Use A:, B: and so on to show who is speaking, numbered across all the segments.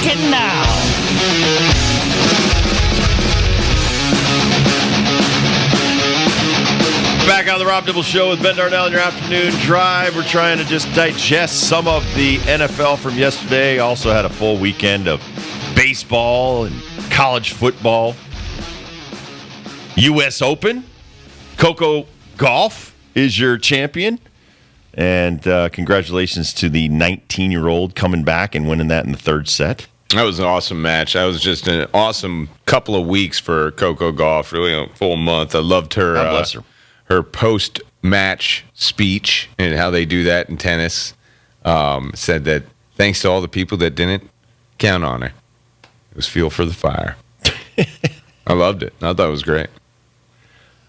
A: Kicking now.
B: Back on the Rob Dibble Show with Ben Darnell in your afternoon drive. We're trying to just digest some of the NFL from yesterday. Also had a full weekend of baseball and college football. U.S. Open. Coco Gauff is your champion. And congratulations to the 19-year-old coming back and winning that in the third set.
C: That was an awesome match. That was just an awesome couple of weeks for Coco Gauff, really a full month. I loved her,
B: God bless her.
C: Her post-match speech and how they do that in tennis. Said that thanks to all the people that didn't count on her. It was fuel for the fire. I loved it. I thought it was great.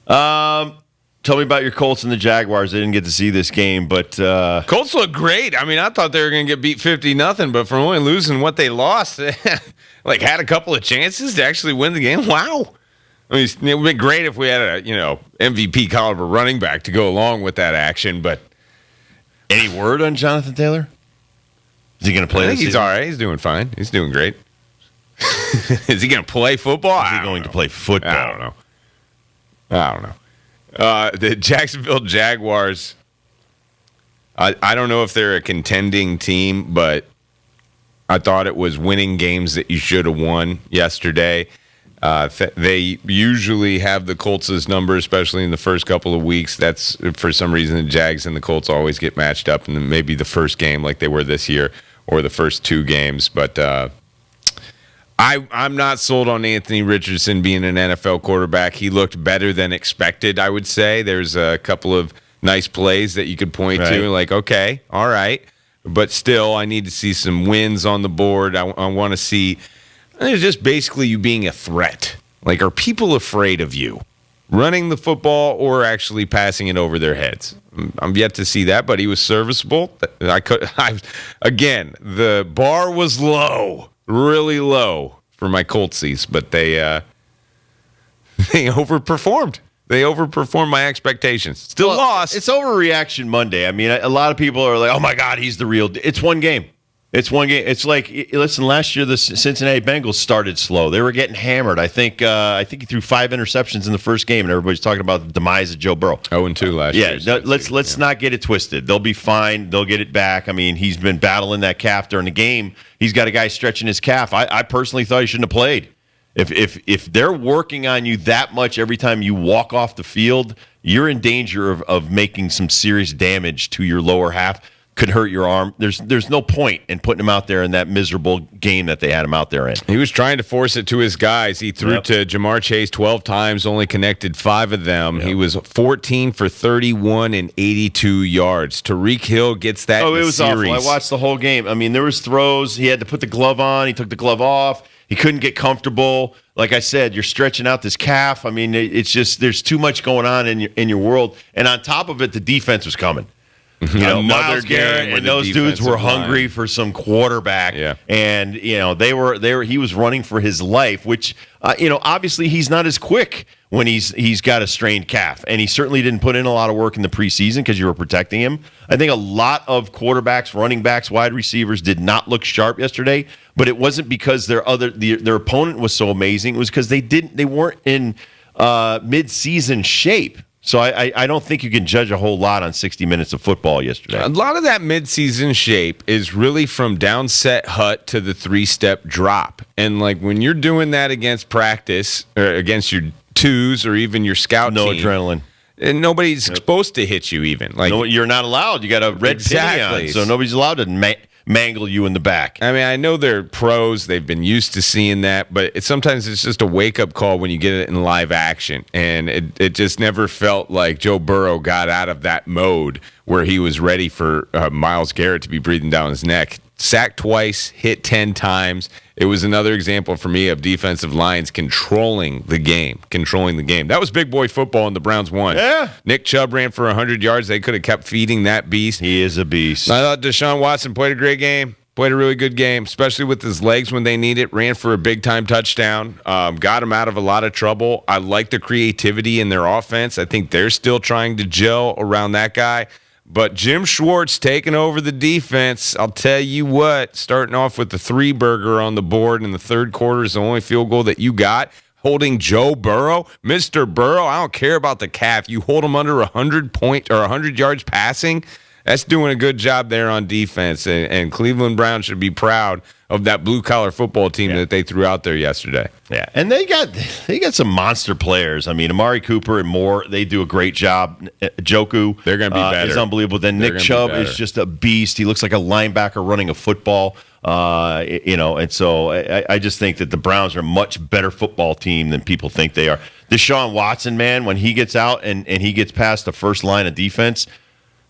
B: Tell me about your Colts and the Jaguars. I didn't get to see this game, but
C: Colts look great. I mean, I thought they were going to get beat 50-0, but from only losing what they lost, like had a couple of chances to actually win the game. Wow. I mean, it would be great if we had a, MVP caliber running back to go along with that action, but
B: any word on Jonathan Taylor? Is he going to play
C: I think
B: this
C: he's
B: season?
C: all right. He's doing fine. He's doing great. Is he going to play football?
B: Is he going to play football?
C: I don't know. The Jacksonville Jaguars, I don't know if they're a contending team, but I thought it was winning games that you should have won yesterday. They usually have the Colts' number, especially in the first couple of weeks. That's, for some reason, the Jags and the Colts always get matched up in maybe the first game like they were this year or the first two games. But I'm not sold on Anthony Richardson being an NFL quarterback. He looked better than expected, I would say. There's a couple of nice plays that you could point to, like, okay, all right. But still, I need to see some wins on the board. I want to see just basically you being a threat. Like, are people afraid of you running the football or actually passing it over their heads? I'm yet to see that, but he was serviceable. Again, the bar was low. Really low for my Coltsies, but they overperformed. They overperformed my expectations. Still lost.
B: It's overreaction Monday. I mean, a lot of people are like, "Oh my God, he's the real." It's one game. It's one game. It's like, listen, last year the Cincinnati Bengals started slow. They were getting hammered. I think he threw 5 interceptions in the first game, and everybody's talking about the demise of Joe Burrow.
C: 0-2 last year.
B: Yeah, let's not get it twisted. They'll be fine. They'll get it back. I mean, he's been battling that calf during the game. He's got a guy stretching his calf. I personally thought he shouldn't have played. If they're working on you that much every time you walk off the field, you're in danger of making some serious damage to your lower half. Could hurt your arm. There's no point in putting him out there in that miserable game that they had him out there in.
C: He was trying to force it to his guys. He threw to Jamar Chase 12 times, only connected 5 of them. He was 14 for 31 and 82 yards. Tyreek Hill gets that in the
B: was
C: series.
B: awful. I watched the whole game. I mean, there was throws. He had to put the glove on. He took the glove off. He couldn't get comfortable. Like I said, you're stretching out this calf. I mean, it's just there's too much going on in your world. And on top of it, the defense was coming. Myles Garrett and those dudes were hungry for some quarterback, and they were. He was running for his life, which obviously he's not as quick when he's got a strained calf, and he certainly didn't put in a lot of work in the preseason because you were protecting him. I think a lot of quarterbacks, running backs, wide receivers did not look sharp yesterday, but it wasn't because their opponent was so amazing. It was because they weren't in mid-season shape. So I don't think you can judge a whole lot on 60 minutes of football yesterday.
C: A lot of that midseason shape is really from downset hut to the 3-step drop. And like when you're doing that against practice or against your twos or even your scout team.
B: No adrenaline.
C: And nobody's supposed to hit you even. Like
B: you're not allowed. You got a red penny on, so nobody's allowed to mangle you in the back.
C: I mean, I know they're pros. They've been used to seeing that, but sometimes it's just a wake-up call when you get it in live action. And it just never felt like Joe Burrow got out of that mode where he was ready for Myles Garrett to be breathing down his neck. Sacked twice, hit 10 times. It was another example for me of defensive lines controlling the game. That was big boy football, and the Browns won.
B: Yeah.
C: Nick Chubb ran for 100 yards. They could have kept feeding that beast.
B: He is a beast.
C: I thought Deshaun Watson played a great game. Played a really good game, especially with his legs when they need it. Ran for a big-time touchdown. Got him out of a lot of trouble. I like the creativity in their offense. I think they're still trying to gel around that guy. But Jim Schwartz taking over the defense. I'll tell you what, starting off with the 3-burger on the board in the third quarter is the only field goal that you got. Holding Joe Burrow, Mr. Burrow, I don't care about the calf. You hold him under 100 yards passing. That's doing a good job there on defense. And Cleveland Browns should be proud of that blue-collar football team that they threw out there yesterday.
B: Yeah, and they got some monster players. I mean, Amari Cooper and Moore, they do a great job. Joku,
C: they're going to be better.
B: Is unbelievable. Then Nick Chubb is just a beast. He looks like a linebacker running a football. And so I just think that the Browns are a much better football team than people think they are. Deshaun Watson, man, when he gets out and he gets past the first line of defense,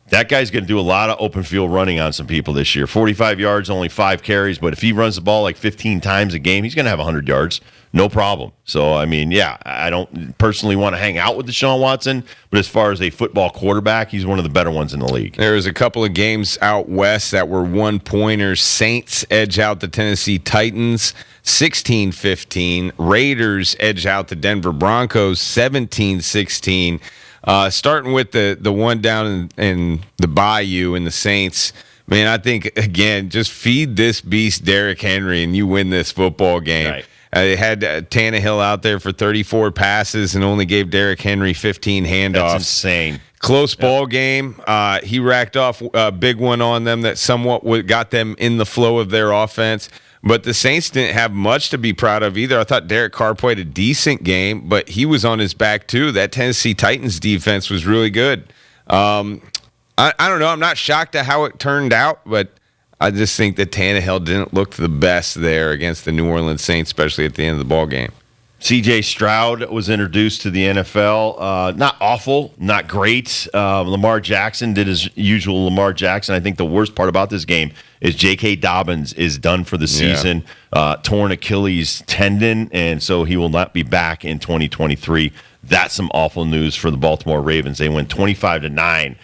B: that guy's going to do a lot of open field running on some people this year. 45 yards, only 5 carries, but if he runs the ball like 15 times a game, he's going to have 100 yards, no problem. So, I mean, yeah, I don't personally want to hang out with Deshaun Watson, but as far as a football quarterback, he's one of the better ones in the league.
C: There was a couple of games out west that were one-pointers. Saints edge out the Tennessee Titans 16-15. Raiders edge out the Denver Broncos 17-16. Starting with the one down in the Bayou and the Saints, man, I think, again, just feed this beast Derrick Henry and you win this football game.
B: Right.
C: They had Tannehill out there for 34 passes and only gave Derrick Henry 15 handoffs.
B: That's insane.
C: Close ball game. He racked off a big one on them that somewhat got them in the flow of their offense. But the Saints didn't have much to be proud of either. I thought Derek Carr played a decent game, but he was on his back too. That Tennessee Titans defense was really good. I don't know. I'm not shocked at how it turned out, but I just think that Tannehill didn't look the best there against the New Orleans Saints, especially at the end of the ball game.
B: C.J. Stroud was introduced to the NFL. Not awful, not great. Lamar Jackson did his usual Lamar Jackson. I think the worst part about this game is J.K. Dobbins is done for the season, torn Achilles tendon, and so he will not be back in 2023. That's some awful news for the Baltimore Ravens. They went 25-9,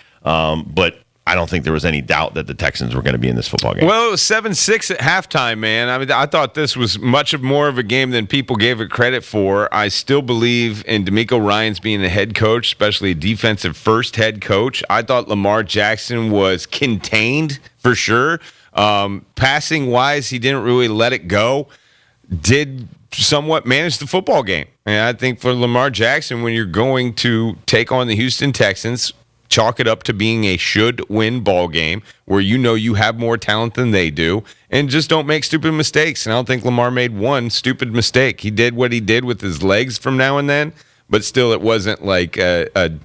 B: but I don't think there was any doubt that the Texans were going to be in this football game.
C: Well, it was 7-6 at halftime, man. I mean, I thought this was much more of a game than people gave it credit for. I still believe in DeMeco Ryans being a head coach, especially a defensive first head coach. I thought Lamar Jackson was contained for sure. Passing wise, he didn't really let it go. Did somewhat manage the football game. And I think for Lamar Jackson, when you're going to take on the Houston Texans, chalk it up to being a should-win ball game where you know you have more talent than they do, and just don't make stupid mistakes. And I don't think Lamar made one stupid mistake. He did what he did with his legs from now and then, but still it wasn't like a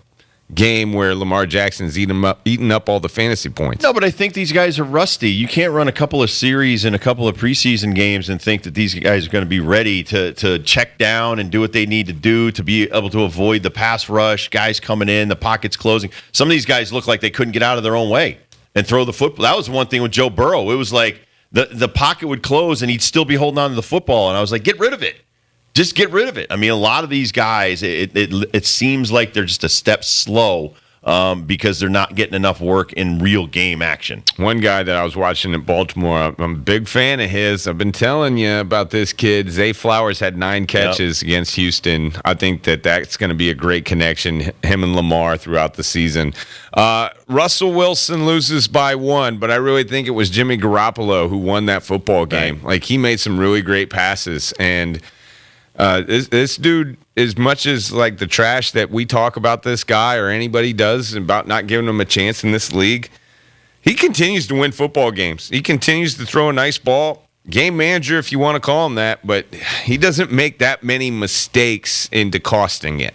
C: game where Lamar Jackson's eating up all the fantasy points.
B: No, but I think these guys are rusty. You can't run a couple of series and a couple of preseason games and think that these guys are going to be ready to check down and do what they need to do to be able to avoid the pass rush, guys coming in, the pockets closing. Some of these guys look like they couldn't get out of their own way and throw the football. That was one thing with Joe Burrow. It was like the pocket would close and he'd still be holding on to the football, and I was like, get rid of it. Just get rid of it. I mean, a lot of these guys, it seems like they're just a step slow because they're not getting enough work in real game action.
C: One guy that I was watching in Baltimore, I'm a big fan of his. I've been telling you about this kid. Zay Flowers had 9 catches against Houston. I think that's going to be a great connection, him and Lamar, throughout the season. Russell Wilson loses by 1, but I really think it was Jimmy Garoppolo who won that football game. Like, he made some really great passes, and this dude, as much as like the trash that we talk about this guy or anybody does about not giving him a chance in this league, he continues to win football games. He continues to throw a nice ball. Game manager, if you want to call him that, but he doesn't make that many mistakes into costing it.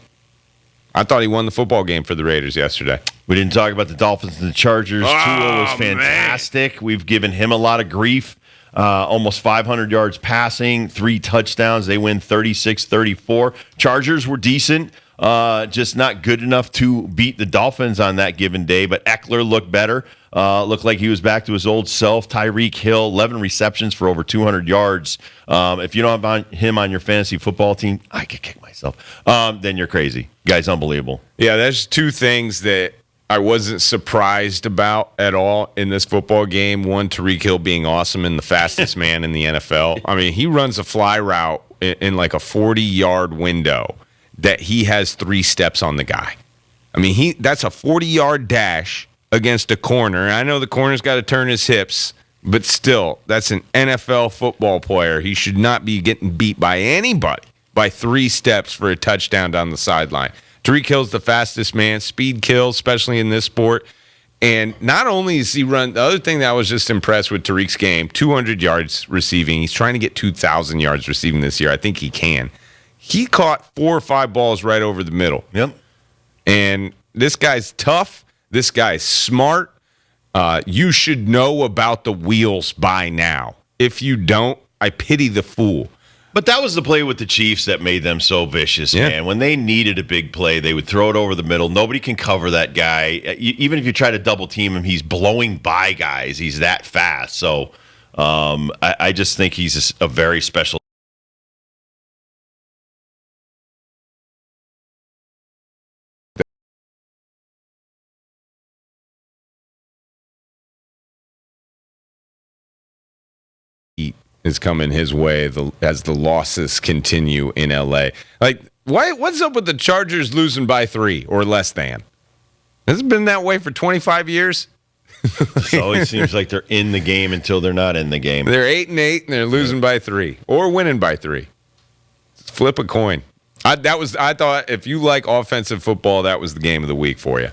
C: I thought he won the football game for the Raiders yesterday.
B: We didn't talk about the Dolphins and the Chargers. Tua was fantastic. Man. We've given him a lot of grief. Almost 500 yards passing, 3 touchdowns. They win 36-34. Chargers were decent, just not good enough to beat the Dolphins on that given day. But Eckler looked better. Looked like he was back to his old self. Tyreek Hill, 11 receptions for over 200 yards. If you don't have him on your fantasy football team, I could kick myself. Then you're crazy. Guy's unbelievable.
C: Yeah, there's 2 things that I wasn't surprised about at all in this football game. One, Tyreek Hill being awesome and the fastest man in the NFL. I mean, he runs a fly route in like a 40-yard window that he has 3 steps on the guy. I mean, that's a 40-yard dash against a corner. I know the corner's got to turn his hips, but still, that's an NFL football player. He should not be getting beat by anybody by 3 steps for a touchdown down the sideline. Tyreek Hill's the fastest man. Speed kills, especially in this sport. And not only is he run, the other thing that I was just impressed with Tyreek's game, 200 yards receiving. He's trying to get 2,000 yards receiving this year. I think he can. He caught 4 or 5 balls right over the middle.
B: Yep.
C: And this guy's tough. This guy's smart. You should know about the wheels by now. If you don't, I pity the fool.
B: But that was the play with the Chiefs that made them so vicious, man. When they needed a big play, they would throw it over the middle. Nobody can cover that guy. Even if you try to double team him, he's blowing by guys. He's that fast. So I just think he's a very special.
C: Is coming his way as the losses continue in LA. Like, what's up with the Chargers losing by 3 or less than? Has it been that way for 25 years?
B: It always seems like they're in the game until they're not in the game.
C: They're 8-8 and they're losing by 3 or winning by 3. Flip a coin. I thought if you like offensive football, that was the game of the week for you.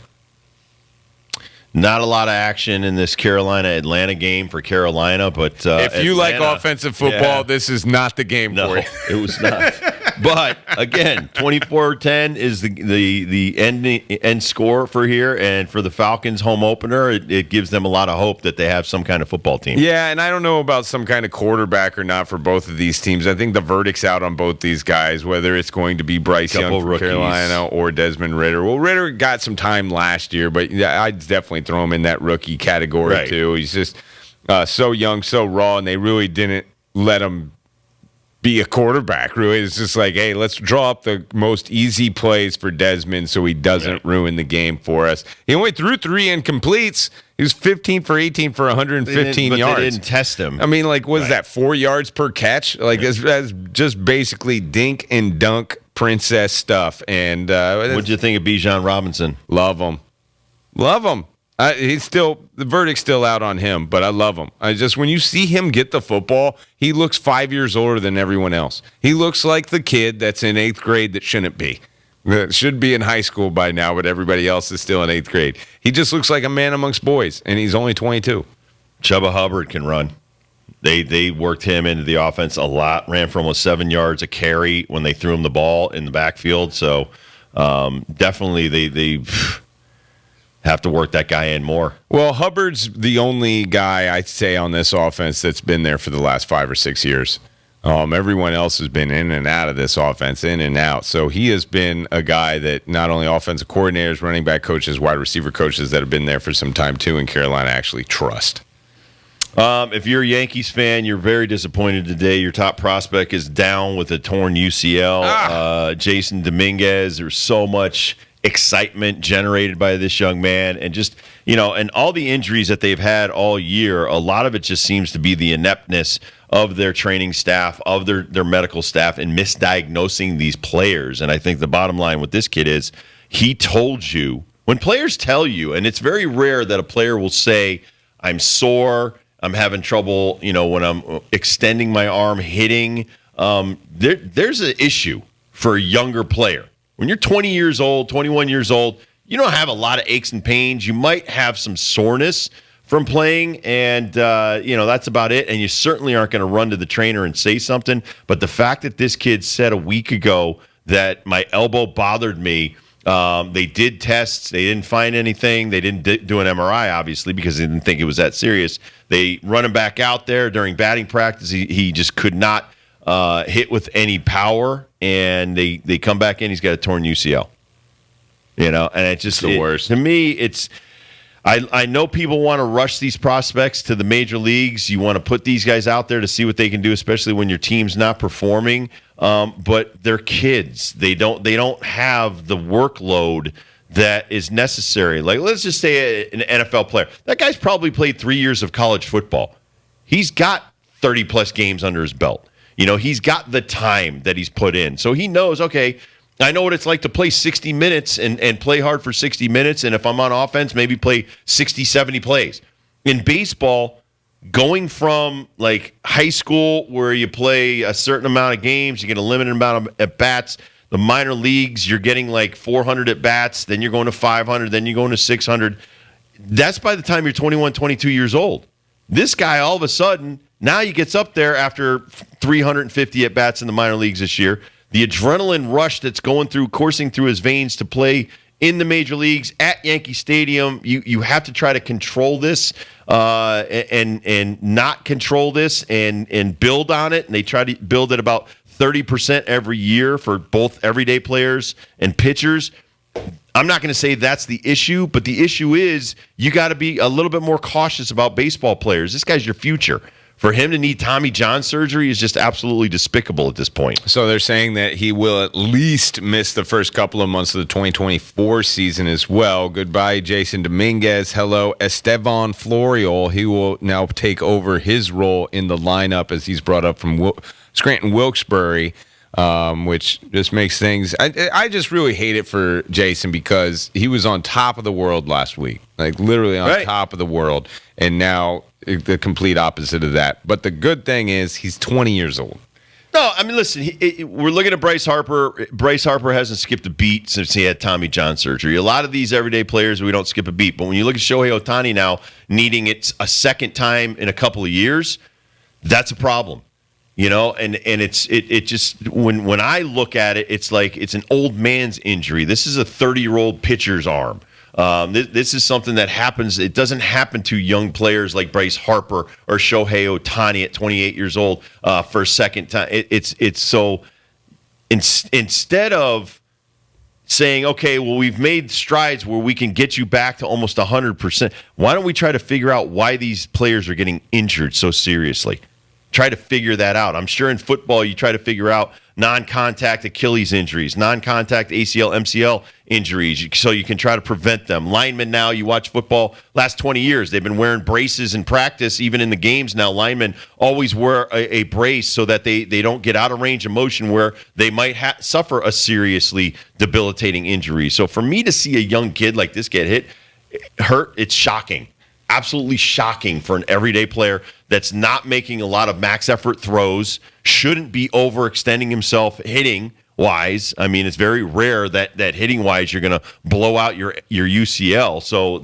B: Not a lot of action in this Carolina-Atlanta game for Carolina, but
C: if you like offensive football, this is not the game for you.
B: It was not. But again, 24-10 is the end score for here, and for the Falcons home opener, it gives them a lot of hope that they have some kind of football team.
C: Yeah, and I don't know about some kind of quarterback or not for both of these teams. I think the verdict's out on both these guys, whether it's going to be Bryce Young for Carolina or Desmond Ridder. Well, Ridder got some time last year, but yeah, I'd definitely throw him in that rookie category too. He's just so young, so raw, and they really didn't let him be a quarterback, really. It's just like, hey, let's draw up the most easy plays for Desmond so he doesn't ruin the game for us. He only threw 3 incompletes. He was 15 for 18 for 115 yards.
B: They didn't test him.
C: I mean, like, what is that, 4 yards per catch? Like, that's just basically dink and dunk princess stuff. And
B: what did you think of Bijan Robinson?
C: Love him. Love him. The verdict's still out on him, but I love him. When you see him get the football, he looks 5 years older than everyone else. He looks like the kid that's in 8th grade that shouldn't be. That should be in high school by now, but everybody else is still in 8th grade. He just looks like a man amongst boys, and he's only 22.
B: Chuba Hubbard can run. They worked him into the offense a lot, ran for almost 7 yards a carry when they threw him the ball in the backfield. So definitely they have to work that guy in more.
C: Well, Hubbard's the only guy I'd say on this offense that's been there for the last 5 or 6 years. Everyone else has been in and out of this offense, in and out. So he has been a guy that not only offensive coordinators, running back coaches, wide receiver coaches that have been there for some time too in Carolina actually trust.
B: If you're a Yankees fan, you're very disappointed today. Your top prospect is down with a torn UCL. Jason Dominguez. There's so much excitement generated by this young man, and just, and all the injuries that they've had all year, a lot of it just seems to be the ineptness of their training staff, of their medical staff, and misdiagnosing these players. And I think the bottom line with this kid is he told you. When players tell you, and it's very rare that a player will say, I'm sore, I'm having trouble, when I'm extending my arm, hitting, there's an issue for a younger player. When you're 20 years old, 21 years old, you don't have a lot of aches and pains. You might have some soreness from playing, and that's about it. And you certainly aren't going to run to the trainer and say something. But the fact that this kid said a week ago that my elbow bothered me, they did tests. They didn't find anything. They didn't do an MRI, obviously, because they didn't think it was that serious. They run him back out there during batting practice. He just could not hit with any power, and they come back in. He's got a torn UCL. And it just
C: the worst.
B: To me, it's. I know people want to rush these prospects to the major leagues. You want to put these guys out there to see what they can do, especially when your team's not performing. But they're kids. They don't have the workload that is necessary. Like, let's just say an NFL player. That guy's probably played 3 years of college football. He's got 30-plus games under his belt. He's got the time that he's put in. So he knows, okay, I know what it's like to play 60 minutes and play hard for 60 minutes. And if I'm on offense, maybe play 60, 70 plays. In baseball, going from like high school where you play a certain amount of games, you get a limited amount of at-bats. The minor leagues, you're getting like 400 at-bats. Then you're going to 500. Then you're going to 600. That's by the time you're 21, 22 years old. This guy, all of a sudden, now he gets up there after 350 at-bats in the minor leagues this year. The adrenaline rush that's coursing through his veins to play in the major leagues at Yankee Stadium. You have to try to control this and not control this and build on it. And they try to build it about 30% every year for both everyday players and pitchers. I'm not going to say that's the issue, but the issue is you got to be a little bit more cautious about baseball players. This guy's your future. For him to need Tommy John surgery is just absolutely despicable at this point.
C: So they're saying that he will at least miss the first couple of months of the 2024 season as well. Goodbye, Jason Dominguez. Hello, Estevan Florial. He will now take over his role in the lineup as he's brought up from Scranton Wilkes-Barre, which just makes things. I just really hate it for Jason because he was on top of the world last week, like literally on top of the world, and now the complete opposite of that. But the good thing is he's 20 years old.
B: No, I mean, listen, we're looking at Bryce Harper. Bryce Harper hasn't skipped a beat since he had Tommy John surgery. A lot of these everyday players, we don't skip a beat. But when you look at Shohei Ohtani now needing it a second time in a couple of years, that's a problem. You know, and it just when I look at it, it's like it's an old man's injury. This is a 30-year-old pitcher's arm. This is something that happens. It doesn't happen to young players like Bryce Harper or Shohei Ohtani at 28 years old for a second time. It's so instead of saying, okay, well, we've made strides where we can get you back to almost 100%. Why don't we try to figure out why these players are getting injured so seriously? Try to figure that out. I'm sure in football you try to figure out non-contact Achilles injuries, non-contact ACL, MCL injuries, so you can try to prevent them. Linemen now, you watch football, last 20 years, they've been wearing braces in practice, even in the games now. Linemen always wear a brace so that they don't get out of range of motion where they might suffer a seriously debilitating injury. So for me to see a young kid like this get hurt, it's shocking. Absolutely shocking for an everyday player that's not making a lot of max effort throws, shouldn't be overextending himself hitting wise. I mean, it's very rare that hitting wise you're going to blow out your UCL. So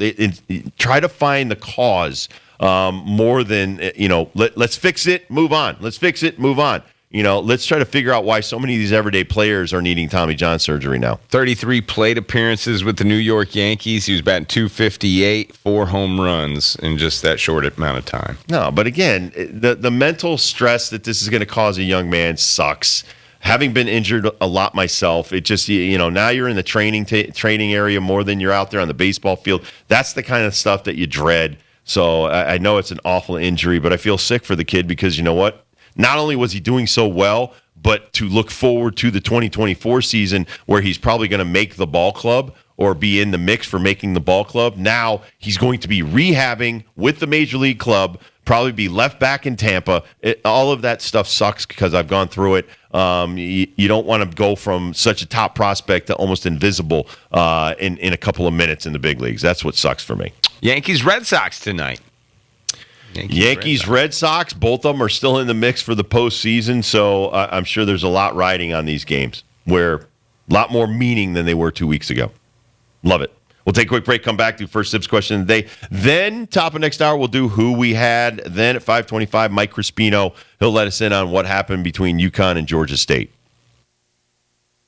B: try to find the cause more than, let's fix it, move on. Let's fix it, move on. Let's try to figure out why so many of these everyday players are needing Tommy John surgery now.
C: 33 plate appearances with the New York Yankees. He was batting .258, 4 home runs in just that short amount of time.
B: No, but again, the mental stress that this is going to cause a young man sucks. Having been injured a lot myself, it just, now you're in the training area more than you're out there on the baseball field. That's the kind of stuff that you dread. So I know it's an awful injury, but I feel sick for the kid because you know what? Not only was he doing so well, but to look forward to the 2024 season where he's probably going to make the ball club or be in the mix for making the ball club. Now he's going to be rehabbing with the major league club, probably be left back in Tampa. All of that stuff sucks because I've gone through it. You don't want to go from such a top prospect to almost invisible in a couple of minutes in the big leagues. That's what sucks for me.
C: Yankees Red Sox tonight.
B: Yankees, Red Sox, both of them are still in the mix for the postseason, so I'm sure there's a lot riding on these games where a lot more meaning than they were 2 weeks ago. Love it. We'll take a quick break, come back to first Sips question of the day. Then, top of next hour, we'll do who we had. Then at 5:25, Mike Crispino, he'll let us in on what happened between UConn and Georgia State.